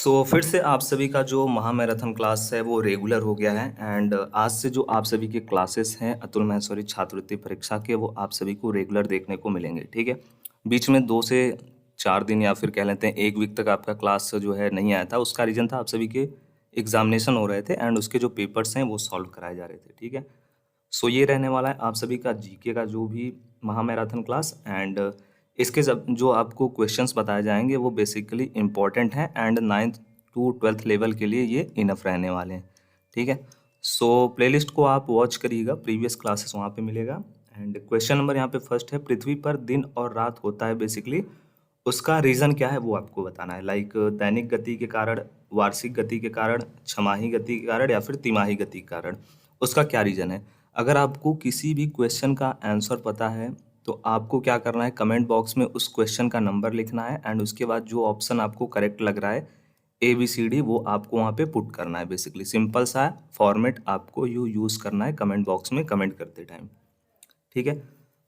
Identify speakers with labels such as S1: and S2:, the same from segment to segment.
S1: फिर से आप सभी का जो महामैराथन क्लास है वो रेगुलर हो गया है एंड आज से जो आप सभी के क्लासेस हैं अतुल महेश्वरी छात्रवृत्ति परीक्षा के वो आप सभी को रेगुलर देखने को मिलेंगे। ठीक है, बीच में 2 से 4 दिन या फिर कह लेते हैं 1 वीक तक आपका क्लास जो है नहीं आया था। उसका रीज़न था आप सभी के एग्जामिनेशन हो रहे थे एंड उसके जो पेपर्स हैं वो सॉल्व कराए जा रहे थे। ठीक है, ये रहने वाला है आप सभी का जीके का जो भी महामैराथन क्लास एंड इसके जब जो आपको क्वेश्चंस बताए जाएंगे वो बेसिकली इम्पोर्टेंट हैं and 9th to 12th level के लिए ये इनफ रहने वाले हैं। ठीक है, प्लेलिस्ट को आप वॉच करिएगा, प्रीवियस क्लासेस वहाँ पे मिलेगा। एंड क्वेश्चन नंबर यहाँ पे फर्स्ट है, पृथ्वी पर दिन और रात होता है बेसिकली, उसका रीज़न क्या है वो आपको बताना है। लाइक दैनिक गति के कारण, वार्षिक गति के कारण, छमाही गति के कारण या फिर तिमाही गति के कारण, उसका क्या रीज़न है। अगर आपको किसी भी क्वेश्चन का आंसर पता है तो आपको क्या करना है, कमेंट बॉक्स में उस क्वेश्चन का नंबर लिखना है एंड उसके बाद जो ऑप्शन आपको करेक्ट लग रहा है ABCD वो आपको वहाँ पे पुट करना है। बेसिकली सिंपल सा फॉर्मेट आपको यूज़ करना है कमेंट बॉक्स में कमेंट करते टाइम। ठीक है,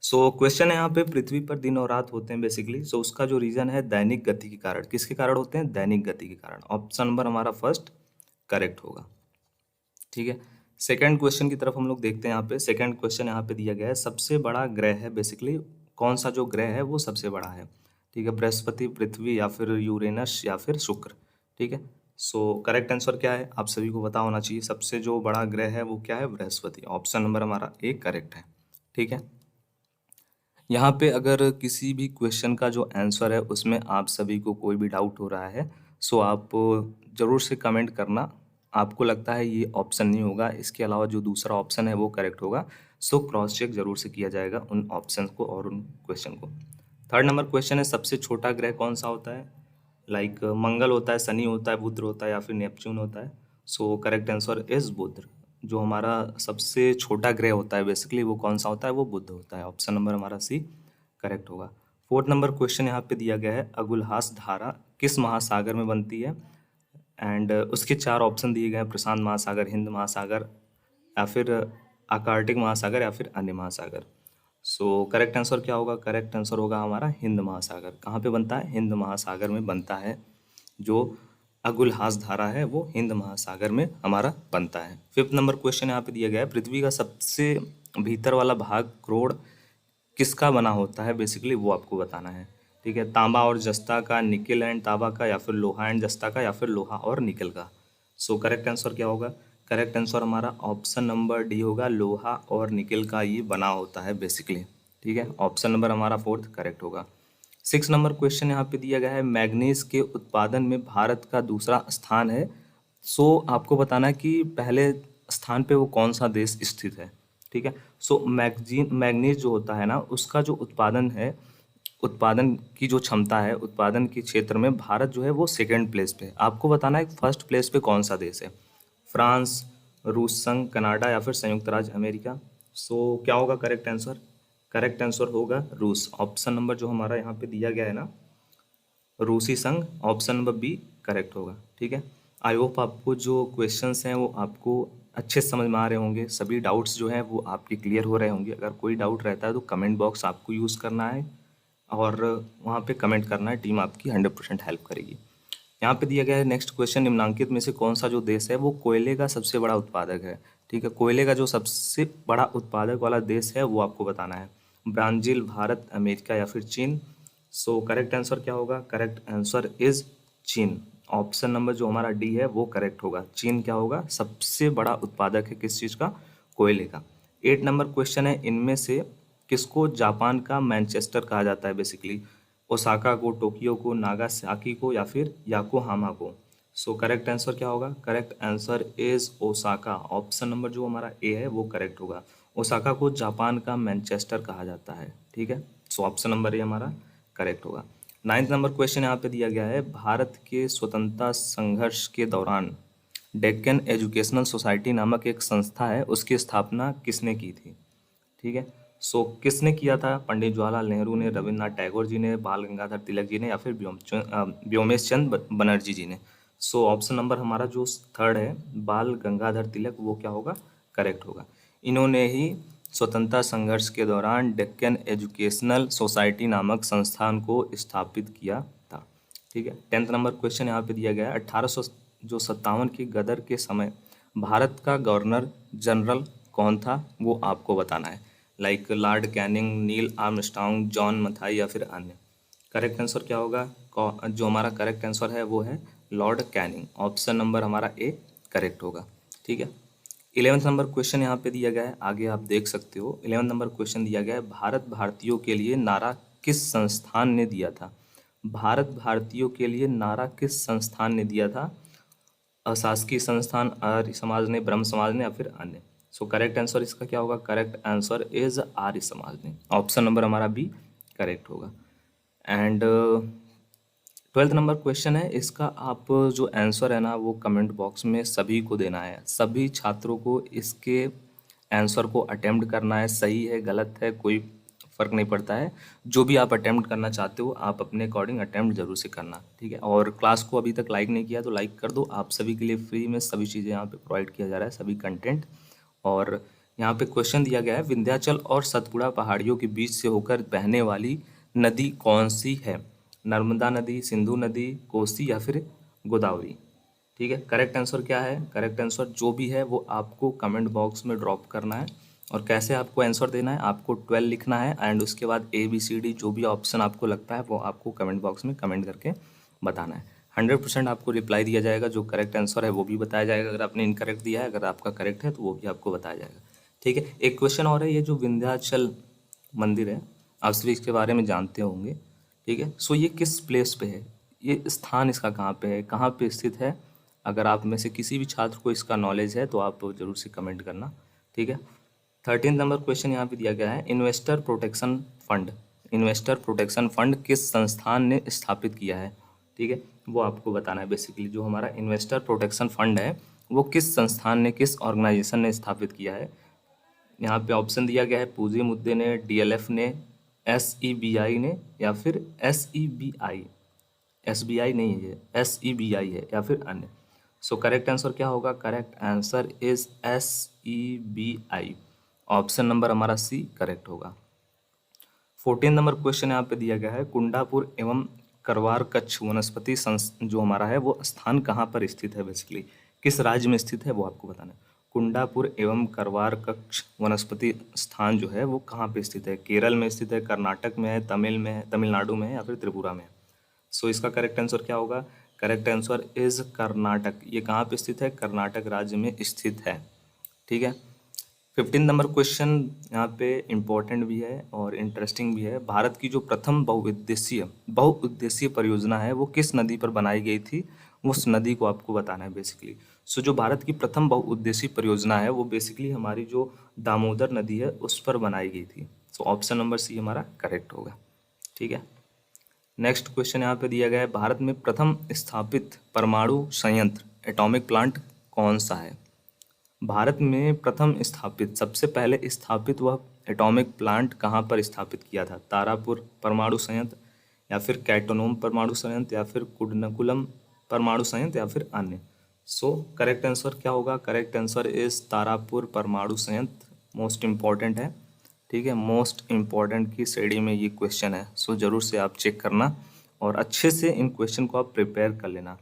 S1: क्वेश्चन है यहाँ पे, पृथ्वी पर दिन और रात होते हैं बेसिकली, उसका जो रीजन है दैनिक गति के कारण। किसके कारण होते हैं? दैनिक गति के कारण। ऑप्शन नंबर हमारा फर्स्ट करेक्ट होगा। ठीक है, सेकंड क्वेश्चन की तरफ हम लोग देखते हैं। यहाँ पे सेकंड क्वेश्चन यहाँ पे दिया गया है, सबसे बड़ा ग्रह है बेसिकली, कौन सा जो ग्रह है वो सबसे बड़ा है। ठीक है, बृहस्पति, पृथ्वी या फिर यूरेनस या फिर शुक्र। ठीक है, करेक्ट आंसर क्या है आप सभी को पता होना चाहिए। सबसे जो बड़ा ग्रह है वो क्या है? बृहस्पति। ऑप्शन नंबर हमारा ए करेक्ट है। ठीक है, यहाँ पे अगर किसी भी क्वेश्चन का जो आंसर है उसमें आप सभी को कोई भी डाउट हो रहा है आप ज़रूर से कमेंट करना। आपको लगता है ये ऑप्शन नहीं होगा, इसके अलावा जो दूसरा ऑप्शन है वो करेक्ट होगा, क्रॉस चेक जरूर से किया जाएगा उन ऑप्शन को और उन क्वेश्चन को। थर्ड नंबर क्वेश्चन है, सबसे छोटा ग्रह कौन सा होता है? लाइक मंगल होता है, शनि होता है, बुध होता है या फिर नेपच्यून होता है। करेक्ट आंसर इज बुध। जो हमारा सबसे छोटा ग्रह होता है बेसिकली वो कौन सा होता है? वो बुध होता है। ऑप्शन नंबर हमारा सी करेक्ट होगा। फोर्थ नंबर क्वेश्चन यहाँ पे दिया गया है, अगुलहास धारा किस महासागर में बनती है? एंड उसके 4 ऑप्शन दिए गए हैं, प्रशांत महासागर, हिंद महासागर या फिर आर्कटिक महासागर या फिर अन्य महासागर। करेक्ट आंसर क्या होगा? करेक्ट आंसर होगा हमारा हिंद महासागर। कहाँ पे बनता है? हिंद महासागर में बनता है। जो अगुलहास धारा है वो हिंद महासागर में हमारा बनता है। फिफ्थ नंबर क्वेश्चन यहाँ पे दिया गया है, पृथ्वी का सबसे भीतर वाला भाग क्रोड़ किसका बना होता है बेसिकली वो आपको बताना है। ठीक है, तांबा और जस्ता का, निकेल एंड तांबा का या फिर लोहा एंड जस्ता का या फिर लोहा और निकेल का। करेक्ट आंसर क्या होगा? करेक्ट आंसर हमारा ऑप्शन नंबर डी होगा, लोहा और निकेल का ये बना होता है बेसिकली। ठीक है, ऑप्शन नंबर हमारा फोर्थ करेक्ट होगा। 6 नंबर क्वेश्चन यहाँ पे दिया गया है, मैग्नीज के उत्पादन में भारत का दूसरा स्थान है। आपको बताना है कि पहले स्थान पे वो कौन सा देश स्थित है। ठीक है, मैग्नीज जो होता है ना उसका जो उत्पादन है, उत्पादन की जो क्षमता है, उत्पादन के क्षेत्र में भारत जो है वो सेकंड प्लेस पे है। आपको बताना है फर्स्ट प्लेस पे कौन सा देश है, फ्रांस, रूस संघ, कनाडा या फिर संयुक्त राज्य अमेरिका। क्या होगा करेक्ट आंसर? करेक्ट आंसर होगा रूस। ऑप्शन नंबर जो हमारा यहाँ पे दिया गया है ना, रूसी संघ, ऑप्शन नंबर बी करेक्ट होगा। ठीक है, आई होप आपको जो क्वेश्चंस हैं वो आपको अच्छे से समझ में आ रहे होंगे, सभी डाउट्स जो हैं वो आपके क्लियर हो रहे होंगे। अगर कोई डाउट रहता है तो कमेंट बॉक्स आपको यूज़ करना है और वहाँ पे कमेंट करना है, टीम आपकी 100% हेल्प करेगी। यहाँ पे दिया गया है नेक्स्ट क्वेश्चन, निम्नलिखित में से कौन सा जो देश है वो कोयले का सबसे बड़ा उत्पादक है। ठीक है, कोयले का जो सबसे बड़ा उत्पादक वाला देश है वो आपको बताना है, ब्राज़ील, भारत, अमेरिका या फिर चीन। करेक्ट आंसर क्या होगा? करेक्ट आंसर इज चीन। ऑप्शन नंबर जो हमारा डी है वो करेक्ट होगा। चीन क्या होगा? सबसे बड़ा उत्पादक है किस चीज़ का? कोयले का। 8 नंबर क्वेश्चन है, इनमें से किसको जापान का मैनचेस्टर कहा जाता है बेसिकली? ओसाका को, टोक्यो को, नागासाकी को या फिर याकोहामा को। करेक्ट आंसर क्या होगा? Correct answer is Osaka. Option number जो हमारा ए है वो करेक्ट होगा। ओसाका को जापान का मैनचेस्टर कहा जाता है। ठीक है, ऑप्शन नंबर ए हमारा करेक्ट होगा। 9th नंबर क्वेश्चन यहाँ पे दिया गया है, भारत के स्वतंत्रता संघर्ष के दौरान डेक्कन एजुकेशनल सोसाइटी नामक एक संस्था है, उसकी स्थापना किसने की थी? ठीक है, किसने किया था? पंडित जवाहरलाल नेहरू ने, रविन्द्रनाथ टैगोर जी ने, बाल गंगाधर तिलक जी ने या फिर व्योमेश चंद बनर्जी जी ने। ऑप्शन नंबर हमारा जो थर्ड है, बाल गंगाधर तिलक, वो क्या होगा? करेक्ट होगा। इन्होंने ही स्वतंत्रता संघर्ष के दौरान डेक्कन एजुकेशनल सोसाइटी नामक संस्थान को स्थापित किया था। ठीक है। 10th नंबर क्वेश्चन यहाँ पे दिया गया है 1857 की गदर के समय भारत का गवर्नर जनरल कौन था, वो आपको बताना है। Like Lord Canning, Neil Armstrong, John Mathai या फिर अन्य। करेक्ट आंसर क्या होगा? जो हमारा करेक्ट आंसर है वो है लॉर्ड कैनिंग। ऑप्शन नंबर हमारा ए करेक्ट होगा। ठीक है। 11th नंबर क्वेश्चन यहाँ पे दिया गया है, आगे आप देख सकते हो। 11th नंबर क्वेश्चन दिया गया है, भारत भारतीयों के लिए नारा किस संस्थान ने दिया था? भारत भारतीयों के लिए नारा किस संस्थान ने दिया था? अशासकीय संस्थान, आर्य समाज ने, ब्रह्म समाज ने या फिर अन्य। सो करेक्ट आंसर इसका क्या होगा? Correct answer is Arya Samaj ने। ऑप्शन नंबर हमारा बी करेक्ट होगा। एंड 12th नंबर क्वेश्चन है, इसका आप जो आंसर है ना वो कमेंट बॉक्स में सभी को देना है। सभी छात्रों को इसके आंसर को अटेम्प्ट करना है। सही है गलत है कोई फ़र्क नहीं पड़ता है, जो भी आप अटेम्प्ट करना चाहते हो आप अपने अकॉर्डिंग अटेम्प्ट जरूर से करना। ठीक है। और क्लास को अभी तक लाइक नहीं किया तो लाइक कर दो। आप सभी के लिए फ्री में सभी चीज़ें यहाँ पे प्रोवाइड किया जा रहा है, सभी कंटेंट। और यहाँ पे क्वेश्चन दिया गया है, विंध्याचल और सतपुड़ा पहाड़ियों के बीच से होकर बहने वाली नदी कौन सी है? नर्मदा नदी, सिंधु नदी, कोसी या फिर गोदावरी। ठीक है। करेक्ट आंसर क्या है? करेक्ट आंसर जो भी है वो आपको कमेंट बॉक्स में ड्रॉप करना है। और कैसे आपको आंसर देना है? आपको 12 लिखना है एंड उसके बाद ABCD जो भी ऑप्शन आपको लगता है वो आपको कमेंट बॉक्स में कमेंट करके बताना है। 100% आपको रिप्लाई दिया जाएगा। जो करेक्ट आंसर है वो भी बताया जाएगा, अगर आपने इनकरेक्ट दिया है, अगर आपका करेक्ट है तो वो भी आपको बताया जाएगा। ठीक है। एक क्वेश्चन और है, ये जो विंध्याचल मंदिर है आप सभी इसके बारे में जानते होंगे। ठीक है। सो ये किस प्लेस पे है? ये स्थान इसका कहाँ पे है, कहाँ पे स्थित है? अगर आप में से किसी भी छात्र को इसका नॉलेज है तो आप जरूर से कमेंट करना। ठीक है। 13 नंबर क्वेश्चन यहाँ पे दिया गया है, investor protection fund. Investor protection fund किस संस्थान ने स्थापित किया है? ठीक है। वो आपको बताना है। बेसिकली जो हमारा इन्वेस्टर प्रोटेक्शन फंड है वो किस संस्थान ने, किस ऑर्गेनाइजेशन ने स्थापित किया है? यहाँ पे ऑप्शन दिया गया है, पूंजी मुद्दे ने, DLF ने, SEBI ने या फिर SEBI। SBI नहीं है ये, SEBI है या फिर अन्य। सो करेक्ट आंसर क्या होगा? Correct answer is SEBI। Option number हमारा सी करेक्ट होगा। 14 नंबर क्वेश्चन यहाँ पे दिया गया है, कुंडापुर एवं करवार कच्छ वनस्पति जो हमारा है वो स्थान कहाँ पर स्थित है? बेसिकली किस राज्य में स्थित है वो आपको बताना है। कुंडापुर एवं करवार कच्छ वनस्पति स्थान जो है वो कहाँ पे स्थित है? केरल में स्थित है, कर्नाटक में है, तमिल में है, तमिलनाडु में है या फिर त्रिपुरा में है? सो इसका करेक्ट आंसर क्या होगा? Correct answer is Karnataka. ये कहाँ पे स्थित है? कर्नाटक राज्य में स्थित है। ठीक है। 15 नंबर क्वेश्चन यहाँ पे इम्पोर्टेंट भी है और इंटरेस्टिंग भी है। भारत की जो प्रथम बहुउद्देशीय परियोजना है वो किस नदी पर बनाई गई थी? उस नदी को आपको बताना है बेसिकली। सो जो भारत की प्रथम बहुउद्देशीय परियोजना है वो बेसिकली हमारी जो दामोदर नदी है उस पर बनाई गई थी। सो ऑप्शन नंबर सी हमारा करेक्ट होगा। ठीक है। नेक्स्ट क्वेश्चन यहाँ पे दिया गया है, भारत में प्रथम स्थापित परमाणु संयंत्र एटॉमिक प्लांट कौन सा है? भारत में प्रथम स्थापित, सबसे पहले स्थापित वह एटॉमिक प्लांट कहाँ पर स्थापित किया था? तारापुर परमाणु संयंत्र या फिर कैटोनोम परमाणु संयंत्र या फिर कुडनकुलम परमाणु संयंत्र या फिर अन्य। सो करेक्ट आंसर क्या होगा? करेक्ट आंसर इज तारापुर परमाणु संयंत्र। मोस्ट इम्पॉर्टेंट है। ठीक है। मोस्ट इम्पॉर्टेंट की श्रेणी में ये क्वेश्चन है। सो ज़रूर से आप चेक करना और अच्छे से इन क्वेश्चन को आप प्रिपेयर कर लेना।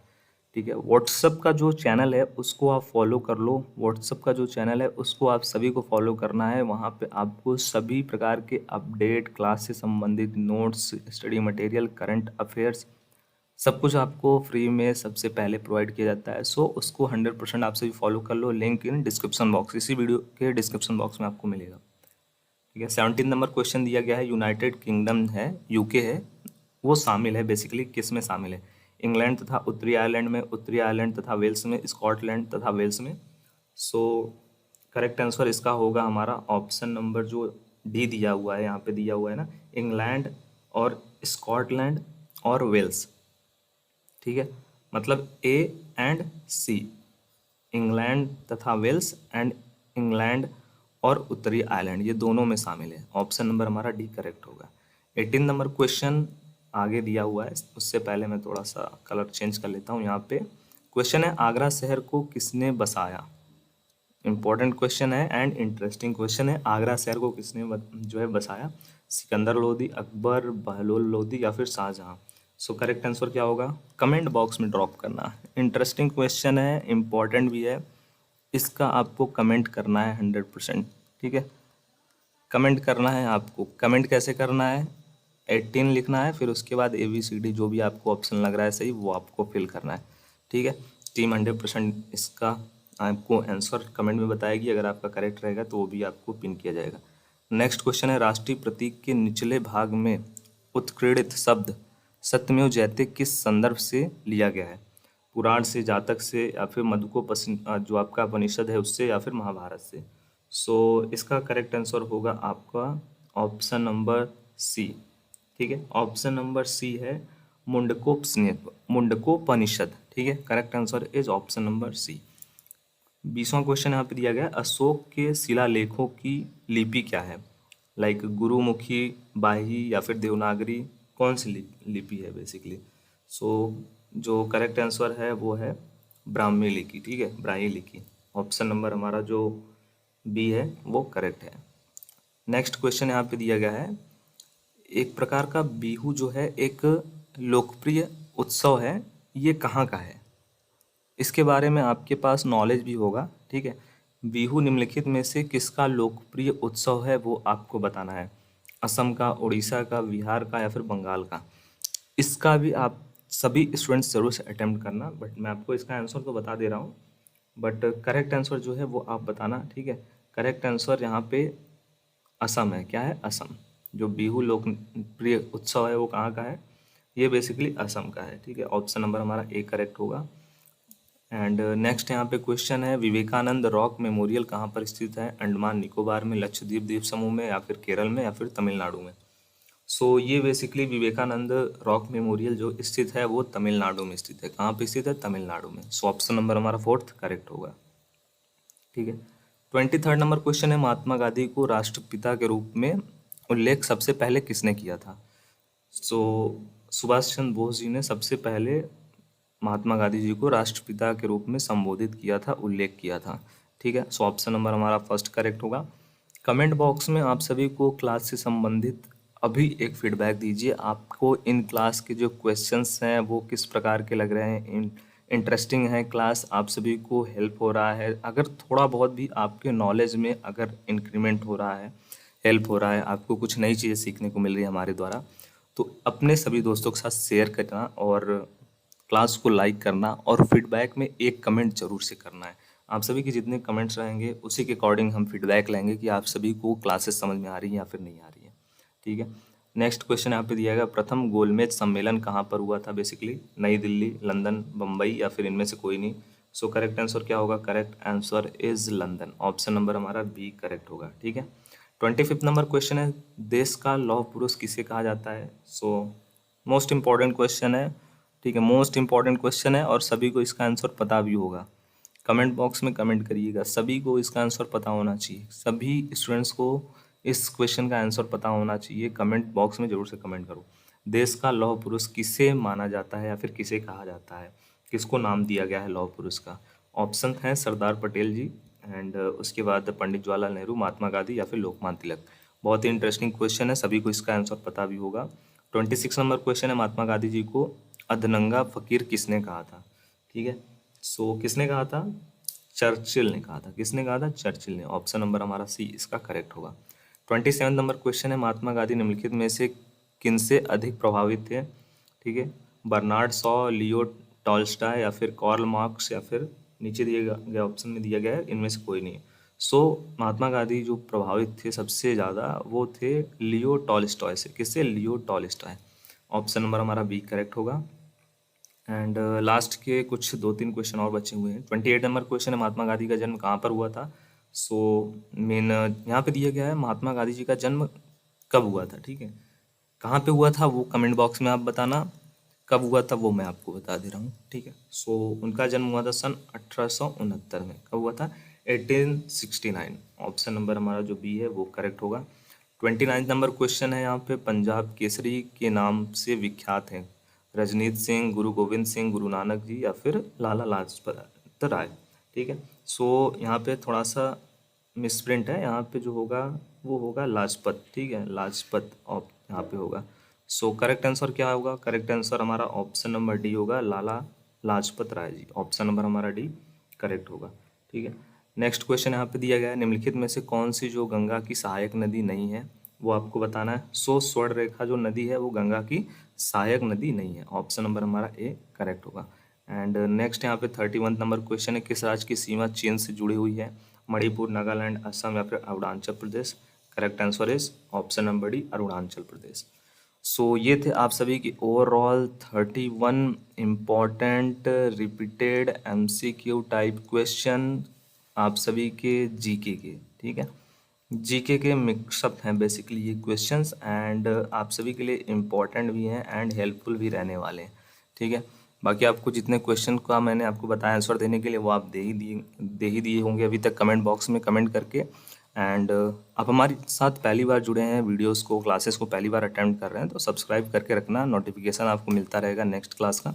S1: ठीक है। व्हाट्सअप का जो चैनल है उसको आप फॉलो कर लो। व्हाट्सअप का जो चैनल है उसको आप सभी को फॉलो करना है। वहाँ पे आपको सभी प्रकार के अपडेट, क्लास से संबंधित notes, study material, current affairs सब कुछ आपको फ्री में सबसे पहले प्रोवाइड किया जाता है। सो उसको 100% आप सभी फॉलो कर लो। लिंक इन डिस्क्रिप्शन बॉक्स, इसी वीडियो के डिस्क्रिप्शन बॉक्स में आपको मिलेगा। ठीक है। 17 नंबर क्वेश्चन दिया गया है, यूनाइटेड किंगडम है, UK है, वो शामिल है बेसिकली किस में शामिल है? इंग्लैंड तथा उत्तरी आयरलैंड में, उत्तरी आयरलैंड तथा वेल्स में, स्कॉटलैंड तथा वेल्स में। सो करेक्ट आंसर इसका होगा हमारा ऑप्शन नंबर जो डी दिया हुआ है, यहाँ पे दिया हुआ है ना, इंग्लैंड और स्कॉटलैंड और वेल्स। ठीक है। मतलब A एंड C, इंग्लैंड तथा वेल्स एंड इंग्लैंड और उत्तरी आयरलैंड, ये दोनों में शामिल है। ऑप्शन नंबर हमारा डी करेक्ट होगा। 18 नंबर क्वेश्चन आगे दिया हुआ है, उससे पहले मैं थोड़ा सा कलर चेंज कर लेता हूँ। यहाँ पे क्वेश्चन है, आगरा शहर को किसने बसाया? इंपॉर्टेंट क्वेश्चन है एंड इंटरेस्टिंग क्वेश्चन है। आगरा शहर को किसने जो है बसाया? सिकंदर लोदी, अकबर, बहलोल लोदी या फिर शाहजहां। सो करेक्ट आंसर क्या होगा, कमेंट बॉक्स में ड्रॉप करना। इंटरेस्टिंग क्वेश्चन है, इम्पॉर्टेंट भी है, इसका आपको कमेंट करना है 100%। ठीक है, कमेंट करना है आपको। कमेंट कैसे करना है, 18 लिखना है, फिर उसके बाद ABCD जो भी आपको ऑप्शन लग रहा है सही वो आपको फिल करना है। ठीक है, टीम 100% इसका आपको आंसर कमेंट में बताएगी। अगर आपका करेक्ट रहेगा तो वो भी आपको पिन किया जाएगा। नेक्स्ट क्वेश्चन है, राष्ट्रीय प्रतीक के निचले भाग में उत्कीर्णित शब्द सत्यमेव जयते किस संदर्भ से लिया गया है? पुराण से, जातक से, या फिर जो आपका उपनिषद है उससे, या फिर महाभारत से। सो इसका करेक्ट आंसर होगा आपका ऑप्शन नंबर सी। ठीक है, ऑप्शन नंबर सी है मुंडकोपनिषद। ठीक है, correct answer is option number C. 20वां क्वेश्चन यहाँ पे दिया गया है, अशोक के शिलालेखों की लिपि क्या है? लाइक गुरुमुखी, बाही, या फिर देवनागरी, कौन सी लिपि है बेसिकली? सो जो करेक्ट आंसर है वो है ब्राह्मी लिपि। ठीक है, ब्राह्मी लिपि। ऑप्शन नंबर हमारा जो बी है वो करेक्ट है। नेक्स्ट क्वेश्चन यहाँ पे दिया गया है, एक प्रकार का बिहू जो है एक लोकप्रिय उत्सव है, ये कहाँ का है? इसके बारे में आपके पास नॉलेज भी होगा। ठीक है, बिहू निम्नलिखित में से किसका लोकप्रिय उत्सव है वो आपको बताना है। असम का, उड़ीसा का, बिहार का, या फिर बंगाल का। इसका भी आप सभी स्टूडेंट्स जरूर से अटेम्प्ट करना, बट मैं आपको इसका आंसर तो बता दे रहा हूँ, बट करेक्ट आंसर जो है वो आप बताना। ठीक है, करेक्ट आंसर यहाँ पे असम है। क्या है? असम। जो बिहू लोकप्रिय उत्सव है वो कहाँ का है? ये बेसिकली असम का है। ठीक है, ऑप्शन नंबर हमारा ए करेक्ट होगा। एंड नेक्स्ट यहाँ पे क्वेश्चन है, विवेकानंद रॉक मेमोरियल कहाँ पर स्थित है? अंडमान निकोबार में, लक्षद्वीप द्वीप समूह में, या फिर केरल में, या फिर तमिलनाडु में। सो ये बेसिकली विवेकानंद रॉक मेमोरियल जो स्थित है वो तमिलनाडु में स्थित है। कहाँ पे स्थित है? तमिलनाडु में। सो ऑप्शन नंबर हमारा फोर्थ करेक्ट होगा। ठीक है, 23rd नंबर क्वेश्चन है, महात्मा गांधी को राष्ट्रपिता के रूप में उल्लेख सबसे पहले किसने किया था? सो सुभाष चंद्र बोस जी ने सबसे पहले महात्मा गांधी जी को राष्ट्रपिता के रूप में संबोधित किया था, उल्लेख किया था। ठीक है, सो ऑप्शन नंबर हमारा फर्स्ट करेक्ट होगा। कमेंट बॉक्स में आप सभी को क्लास से संबंधित अभी एक फीडबैक दीजिए, आपको इन क्लास के जो क्वेश्चंस हैं वो किस प्रकार के लग रहे हैं, इंटरेस्टिंग है क्लास, आप सभी को हेल्प हो रहा है? अगर थोड़ा बहुत भी आपके नॉलेज में अगर इंक्रीमेंट हो रहा है, हेल्प हो रहा है, आपको कुछ नई चीज़ें सीखने को मिल रही है हमारे द्वारा, तो अपने सभी दोस्तों के साथ शेयर करना और क्लास को लाइक करना और फीडबैक में एक कमेंट जरूर से करना है। आप सभी के जितने कमेंट्स रहेंगे उसी के अकॉर्डिंग हम फीडबैक लेंगे कि आप सभी को क्लासेस समझ में आ रही हैं या फिर नहीं आ रही है। ठीक है, नेक्स्ट क्वेश्चन यहाँ पे दिया गया, प्रथम गोलमेज सम्मेलन कहाँ पर हुआ था? बेसिकली नई दिल्ली, लंदन, बम्बई, या फिर इनमें से कोई नहीं। सो करेक्ट आंसर क्या होगा? Correct answer is London. Option number हमारा बी करेक्ट होगा। ठीक है, 25th नंबर क्वेश्चन है, देश का लौह पुरुष किसे कहा जाता है? सो मोस्ट इंपॉर्टेंट क्वेश्चन है। ठीक है, मोस्ट इंपॉर्टेंट क्वेश्चन है और सभी को इसका आंसर पता भी होगा। कमेंट बॉक्स में कमेंट करिएगा, सभी को इसका आंसर पता होना चाहिए। सभी स्टूडेंट्स को इस क्वेश्चन का आंसर पता होना चाहिए। कमेंट बॉक्स में जरूर से कमेंट करो, देश का लौह पुरुष किसे माना जाता है या फिर किसे कहा जाता है, किसको नाम दिया गया है लौह पुरुष का? ऑप्शन है सरदार पटेल जी, एंड उसके बाद पंडित जवाहरलाल नेहरू, महात्मा गांधी, या फिर लोकमान्य तिलक। बहुत ही इंटरेस्टिंग क्वेश्चन है, सभी को इसका आंसर पता भी होगा। 26 नंबर क्वेश्चन है, महात्मा गांधी जी को अधनंगा फकीर किसने कहा था? ठीक है, सो किसने कहा था? चर्चिल ने कहा था। किसने कहा था? चर्चिल ने। ऑप्शन नंबर हमारा सी इसका करेक्ट होगा। 27 नंबर क्वेश्चन है, महात्मा गांधी निम्नलिखित में से किनसे अधिक प्रभावित थे? ठीक है, बर्नार्ड शॉ, लियो टॉल्स्टॉय, या फिर कार्ल मार्क्स, या फिर नीचे दिए गए ऑप्शन में दिया गया है इनमें से कोई नहीं। सो महात्मा गांधी जो प्रभावित थे सबसे ज़्यादा वो थे लियो टॉल्स्टॉय से। किससे? Leo Tolstoy. ऑप्शन नंबर हमारा बी करेक्ट होगा। एंड लास्ट के कुछ 2-3 क्वेश्चन और बचे हुए हैं। 28 नंबर क्वेश्चन है, महात्मा गांधी का जन्म कहाँ पर हुआ था? सो मेन यहाँ पे दिया गया है महात्मा गांधी जी का जन्म कब हुआ था। ठीक है, कहाँ पे हुआ था वो कमेंट बॉक्स में आप बताना, कब हुआ था वो मैं आपको बता दे रहा हूँ। ठीक है, सो उनका जन्म हुआ था सन 1869 में। कब हुआ था? 1869। ऑप्शन नंबर हमारा जो बी है वो करेक्ट होगा। 29 नंबर क्वेश्चन है यहाँ पे, पंजाब केसरी के नाम से विख्यात हैं रजनीत सिंह, गुरु गोविंद सिंह, गुरु नानक जी, या फिर लाला लाजपत राय। ठीक है, सो यहाँ पे थोड़ा सा मिसप्रिंट है, यहाँ पे जो होगा वो होगा लाजपत। ठीक है, लाजपत यहाँ पे होगा। सो करेक्ट आंसर क्या होगा? करेक्ट आंसर हमारा ऑप्शन नंबर डी होगा, लाला लाजपत राय जी। ऑप्शन नंबर हमारा डी करेक्ट होगा। ठीक है, नेक्स्ट क्वेश्चन यहाँ पे दिया गया है, निम्नलिखित में से कौन सी जो गंगा की सहायक नदी नहीं है, वो आपको बताना है। सो स्वर्ण रेखा जो नदी है वो गंगा की सहायक नदी नहीं है। ऑप्शन नंबर हमारा ए करेक्ट होगा। एंड नेक्स्ट यहाँ पे 31 नंबर क्वेश्चन है, किस राज्य की सीमा चीन से जुड़ी हुई है? मणिपुर, नागालैंड, असम या फिर Arunachal Pradesh? Correct answer is option number D, Arunachal Pradesh. So ये थे आप सभी की overall 31 important repeated MCQ type question आप सभी के जीके के। ठीक है, जीके के मिक्सअप हैं बेसिकली ये क्वेश्चंस, एंड आप सभी के लिए इम्पॉर्टेंट भी हैं एंड हेल्पफुल भी रहने वाले हैं। ठीक है, बाकी आपको जितने क्वेश्चन का मैंने आपको बताया आंसर देने के लिए, वो आप दे ही दिए होंगे अभी तक कमेंट बॉक्स में कमेंट करके। एंड आप हमारे साथ पहली बार जुड़े हैं, वीडियोस को क्लासेस को पहली बार अटेम्प्ट कर रहे हैं, तो सब्सक्राइब करके रखना, नोटिफिकेशन आपको मिलता रहेगा नेक्स्ट क्लास का।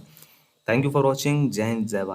S1: Thank you for watching. जय हिंद, जय भारत।